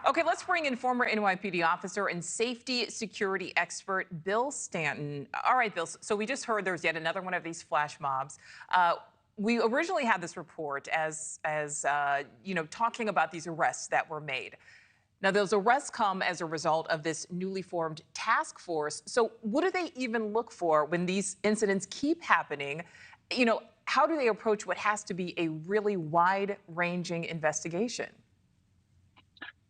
Okay, let's bring in former NYPD officer and safety security expert Bill Stanton. All right, Bill, so we just heard there's yet another one of these flash mobs. We originally had this report as talking about these arrests that were made. Now, those arrests come as a result of this newly formed task force. So what do they even look for when these incidents keep happening? How do they approach what has to be a really wide-ranging investigation?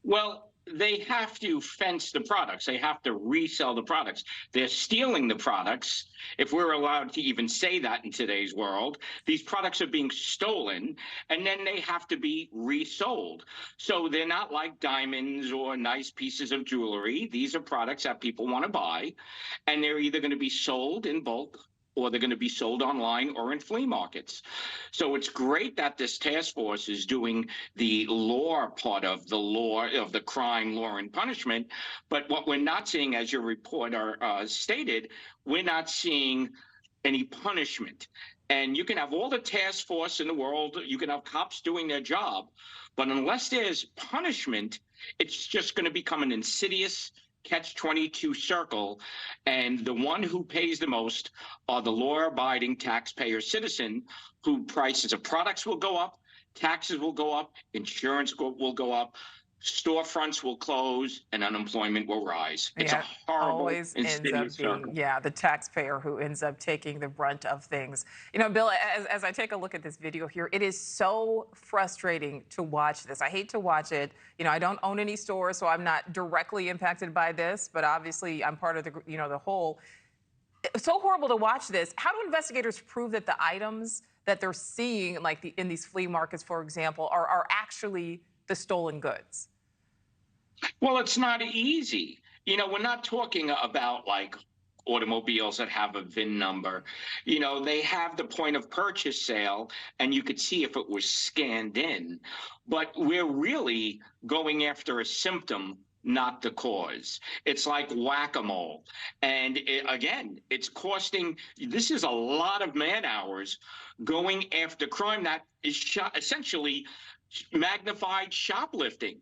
Well, they have to fence the products. They have to resell the products. They're stealing the products, if we're allowed to even say that in today's world. These products are being stolen, and then they have to be resold. So they're not like diamonds or nice pieces of jewelry. These are products that people want to buy, and they're either going to be sold in bulk or they're going to be sold online or in flea markets. So it's great that this task force is doing the law part of the law of the crime, law, and punishment. But what we're not seeing, as your reporter stated, we're not seeing any punishment. And you can have all the task force in the world, you can have cops doing their job, but unless there's punishment, it's just going to become an insidious catch-22 circle, and the one who pays the most are the law-abiding taxpayer citizen, who prices of products will go up, taxes will go up, insurance will go up, storefronts will close, and unemployment will rise. It's a horrible, always ends up circle. being, the taxpayer who ends up taking the brunt of things. Bill, as I take a look at this video here, it is so frustrating to watch this. I hate to watch it. I don't own any stores, so I'm not directly impacted by this, but obviously I'm part of the whole. It's so horrible to watch this. How do investigators prove that the items that they're seeing, like in these flea markets, for example, are actually the stolen goods? Well, it's not easy. We're not talking about like automobiles that have a VIN number. They have the point of purchase sale, and you could see if it was scanned in. But we're really going after a symptom, not the cause. It's like whack-a-mole. And again, it's costing, this is a lot of man hours going after crime that is essentially magnified shoplifting.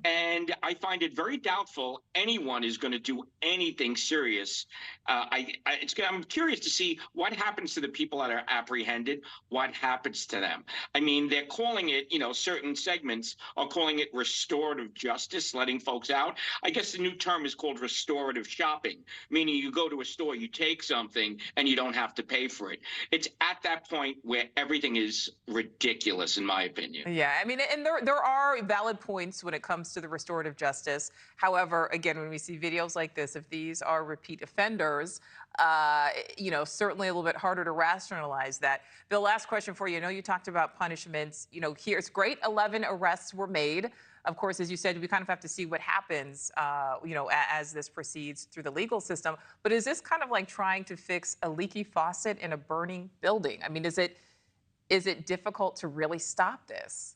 And I find it very doubtful anyone is going to do anything serious. I'm curious to see what happens to the people that are apprehended, what happens to them. I mean, they're calling it, certain segments are calling it restorative justice, letting folks out. I guess the new term is called restorative shopping, meaning you go to a store, you take something, and you don't have to pay for it. It's at that point where everything is ridiculous, in my opinion. Yeah, I mean, and there are valid points when it comes to the restorative justice. However, again, when we see videos like this, if these are repeat offenders, certainly a little bit harder to rationalize that. Bill, last question for you. I know you talked about punishments. Here it's great. 11 arrests were made. Of course, as you said, we kind of have to see what happens, as this proceeds through the legal system. But is this kind of like trying to fix a leaky faucet in a burning building? I mean, is it difficult to really stop this?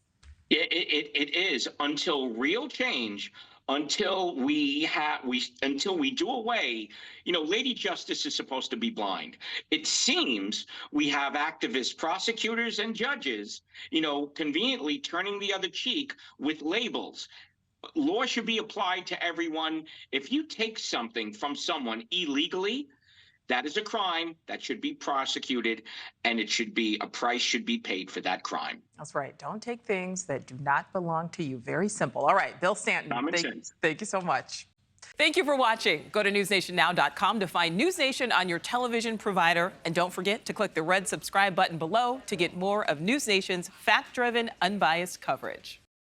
It is, until real change, until we do away. Lady Justice is supposed to be blind. It seems we have activist prosecutors and judges, conveniently turning the other cheek with labels. Law should be applied to everyone. If you take something from someone illegally, that is a crime that should be prosecuted, and a price should be paid for that crime. That's right. Don't take things that do not belong to you. Very simple. All right, Bill Stanton, thank you so much. Thank you for watching. Go to newsnationnow.com to find News Nation on your television provider. And don't forget to click the red subscribe button below to get more of News Nation's fact-driven, unbiased coverage.